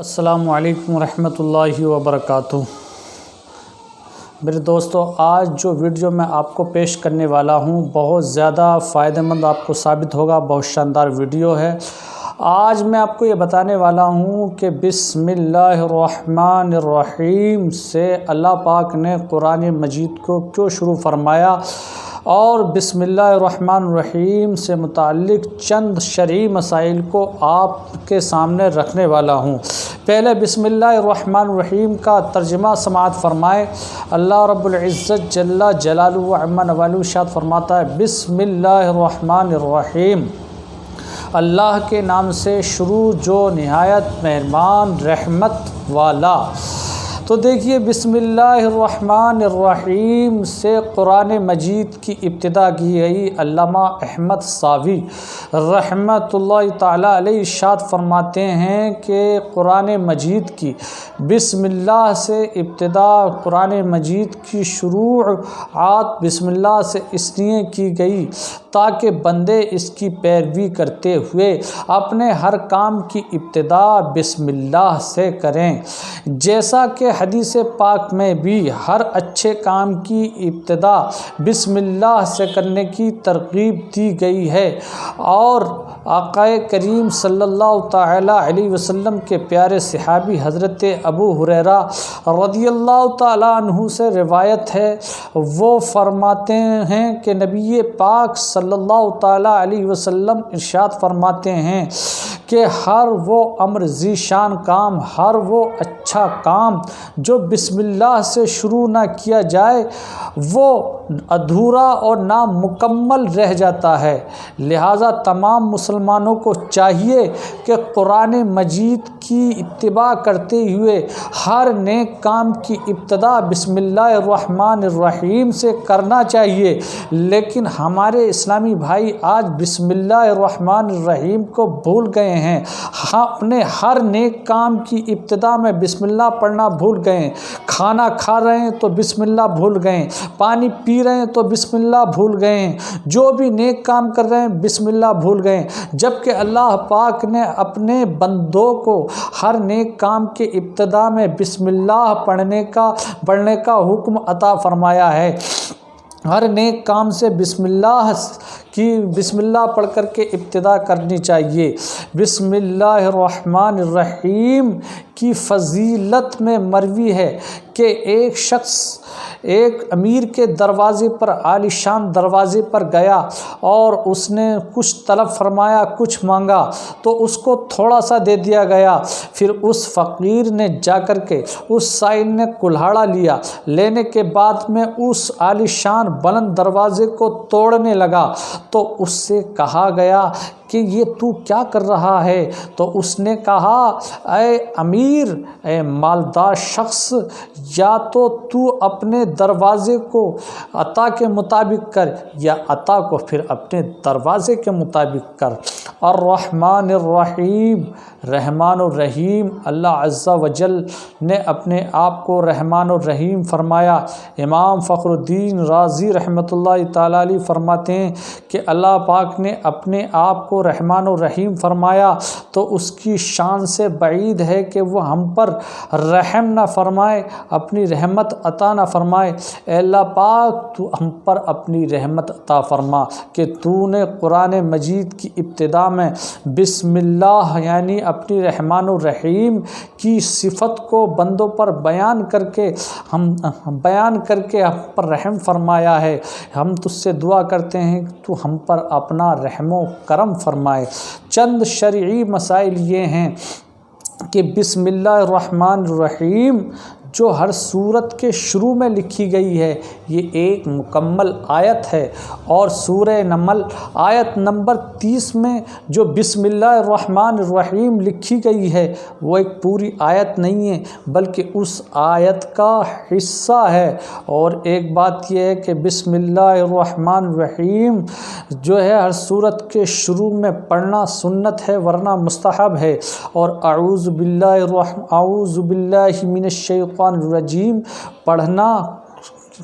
السلام علیکم ورحمۃ اللہ وبرکاتہ۔ میرے دوستو، آج جو ویڈیو میں آپ کو پیش کرنے والا ہوں بہت زیادہ فائدہ مند آپ کو ثابت ہوگا، بہت شاندار ویڈیو ہے۔ آج میں آپ کو یہ بتانے والا ہوں کہ بسم اللہ الرحمن الرحیم سے اللہ پاک نے قرآن مجید کو کیوں شروع فرمایا، اور بسم اللہ الرحمن الرحیم سے متعلق چند شرعی مسائل کو آپ کے سامنے رکھنے والا ہوں۔ پہلے بسم اللہ الرحمن الرحیم کا ترجمہ سماعت فرمائے۔ اللہ رب العزت جل جلالہ عز وجل ارشاد فرماتا ہے، بسم اللہ الرحمن الرحیم، اللہ کے نام سے شروع جو نہایت مہربان رحمت والا۔ تو دیکھیے، بسم اللہ الرحمن الرحیم سے قرآن مجید کی ابتدا کی گئی۔ علامہ احمد صاوی رحمۃ اللہ تعالی علیہ ارشاد فرماتے ہیں کہ قرآن مجید کی بسم اللہ سے ابتدا، قرآن مجید کی شروعات بسم اللہ سے اس لیے کی گئی تاکہ بندے اس کی پیروی کرتے ہوئے اپنے ہر کام کی ابتدا بسم اللہ سے کریں، جیسا کہ حدیث پاک میں بھی ہر اچھے کام کی ابتدا بسم اللہ سے کرنے کی ترغیب دی گئی ہے۔ اور آقا کریم صلی اللہ تعالی علیہ وسلم کے پیارے صحابی حضرت ابو ہریرہ رضی اللہ تعالی عنہ سے روایت ہے، وہ فرماتے ہیں کہ نبی پاک صلی اللہ تعالی علیہ وسلم ارشاد فرماتے ہیں کہ ہر وہ امر ذیشان کام، ہر وہ اچھا کام جو بسم اللہ سے شروع نہ کیا جائے وہ ادھورا اور نامکمل رہ جاتا ہے۔ لہٰذا تمام مسلمانوں کو چاہیے کہ قرآن مجید کی اتباع کرتے ہوئے ہر نیک کام کی ابتدا بسم اللہ الرحمن الرحیم سے کرنا چاہیے۔ لیکن ہمارے اسلامی بھائی آج بسم اللہ الرحمن الرحیم کو بھول گئے ہیں، اپنے ہر نیک کام کی ابتدا میں بسم اللہ پڑھنا بھول گئے ہیں۔ کھانا کھا رہے ہیں تو بسم اللہ بھول گئے، پانی پی رہے ہیں تو بسم اللہ بھول گئے ہیں، جو بھی نیک کام کر رہے ہیں بسم اللہ بھول گئے، جبکہ اللہ پاک نے اپنے بندوں کو ہر نیک کام کے ابتدا میں بسم اللہ پڑھنے کا حکم عطا فرمایا ہے۔ ہر نیک کام سے بسم اللہ پڑھ کر کے ابتدا کرنی چاہیے۔ بسم اللہ الرحمن الرحیم کی فضیلت میں مروی ہے کہ ایک شخص ایک امیر کے دروازے پر، عالیشان دروازے پر گیا اور اس نے کچھ طلب فرمایا، کچھ مانگا تو اس کو تھوڑا سا دے دیا گیا۔ پھر اس فقیر نے جا کر کے اس سائل نے کلہاڑا لیا، لینے کے بعد میں اس عالیشان بلند دروازے کو توڑنے لگا تو اس سے کہا گیا کہ یہ تو کیا کر رہا ہے؟ تو اس نے کہا، اے امیر، اے مالدار شخص، یا تو اپنے دروازے کو عطا کے مطابق کر، یا عطا کو پھر اپنے دروازے کے مطابق کر۔ الرحمن الرحیم، رحمان الرحیم، اللہ عز و جل نے اپنے آپ کو رحمان الرحیم فرمایا۔ امام فخر الدین رازی رحمۃ اللہ تعالی علیہ فرماتے ہیں کہ اللہ پاک نے اپنے آپ کو رحمان الرحیم فرمایا تو اس کی شان سے بعید ہے کہ وہ ہم پر رحم نہ فرمائے، اپنی رحمت عطا نہ فرمائے۔ اے اللہ پاک، تو ہم پر اپنی رحمت عطا فرما کہ تو نے قرآن مجید کی ابتدا میں بسم اللہ یعنی اپنی رحمان الرحیم کی صفت کو بندوں پر بیان کر کے ہم پر رحم فرمایا ہے۔ ہم تجھ سے دعا کرتے ہیں کہ تو ہم پر اپنا رحم و کرم فرمائے۔ چند شرعی مسائل یہ ہیں کہ بسم اللہ الرحمن الرحیم جو ہر سورت کے شروع میں لکھی گئی ہے یہ ایک مکمل آیت ہے، اور سورہ نمل آیت نمبر 30 میں جو بسم اللہ الرحمن الرحیم لکھی گئی ہے وہ ایک پوری آیت نہیں ہے بلکہ اس آیت کا حصہ ہے۔ اور ایک بات یہ ہے کہ بسم اللہ الرحمن الرحیم جو ہے ہر سورت کے شروع میں پڑھنا سنت ہے ورنہ مستحب ہے، اور اعوذ باللہ من الشیطان الرجیم پڑھنا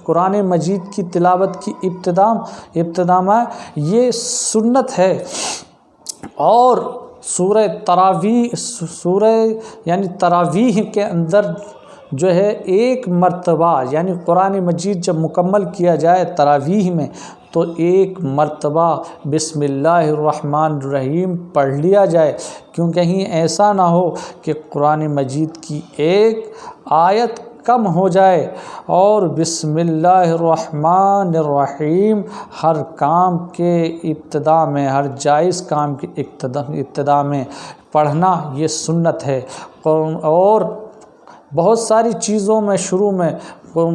قرآن مجید کی تلاوت کی ابتدا میں یہ سنت ہے۔ اور سورہ تراویح کے اندر جو ہے ایک مرتبہ، یعنی قرآن مجید جب مکمل کیا جائے تراویح میں تو ایک مرتبہ بسم اللہ الرحمن الرحیم پڑھ لیا جائے، کیوں کہیں ایسا نہ ہو کہ قرآن مجید کی ایک آیت کم ہو جائے اور بسم اللہ الرحمن الرحیم ہر کام کے ابتدا میں، ہر جائز کام کے ابتدا میں پڑھنا یہ سنت ہے۔ اور بہت ساری چیزوں میں شروع میں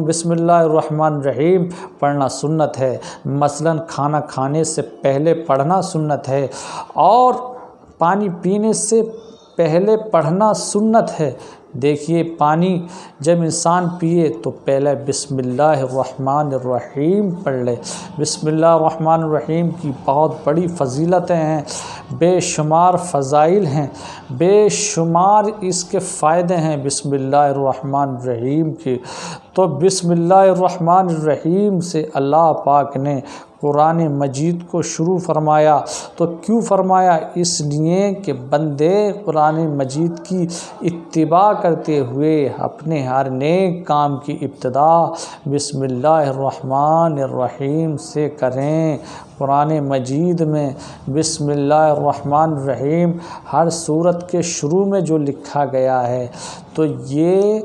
بسم اللہ الرحمن الرحیم پڑھنا سنت ہے، مثلا کھانا کھانے سے پہلے پڑھنا سنت ہے، اور پانی پینے سے پہلے پڑھنا سنت ہے۔ دیکھیے پانی جب انسان پیے تو پہلے بسم اللہ الرحمن الرحیم پڑھ لے۔ بسم اللہ الرحمن الرحیم کی بہت بڑی فضیلتیں ہیں، بے شمار فضائل ہیں، بے شمار اس کے فائدے ہیں بسم اللہ الرحمن الرحیم کے۔ تو بسم اللہ الرحمن الرحیم سے اللہ پاک نے قرآن مجید کو شروع فرمایا۔ تو کیوں فرمایا؟ اس لیے کہ بندے قرآن مجید کی اتباع کرتے ہوئے اپنے ہر نیک کام کی ابتدا بسم اللہ الرحمن الرحیم سے کریں۔ قرآن مجید میں بسم اللہ الرحمن الرحیم ہر سورت کے شروع میں جو لکھا گیا ہے تو یہ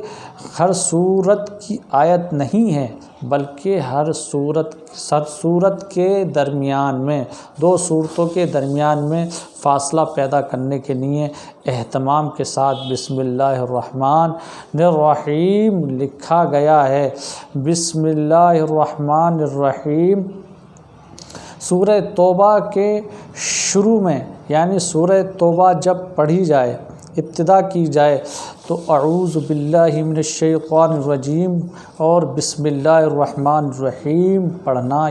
ہر سورت کی آیت نہیں ہے، بلکہ ہر سورت کے درمیان میں، دو سورتوں کے درمیان میں فاصلہ پیدا کرنے کے لیے اہتمام کے ساتھ بسم اللہ الرحمن الرحیم لکھا گیا ہے۔ بسم اللہ الرحمن الرحیم سورہ توبہ کے شروع میں، یعنی سورہ توبہ جب پڑھی جائے، ابتدا کی جائے تو اعوذ باللہ من الشیطان الرجیم اور بسم اللہ الرحمن الرحیم پڑھنا